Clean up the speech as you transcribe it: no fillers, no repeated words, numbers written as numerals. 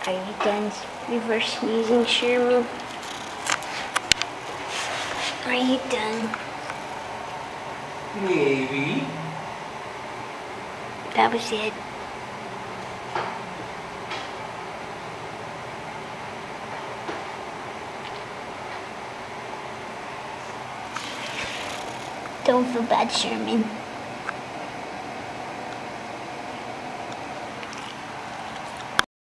Are you done reverse sneezing, Sherman? Are you done? Maybe. That was it. Don't feel bad, Sherman.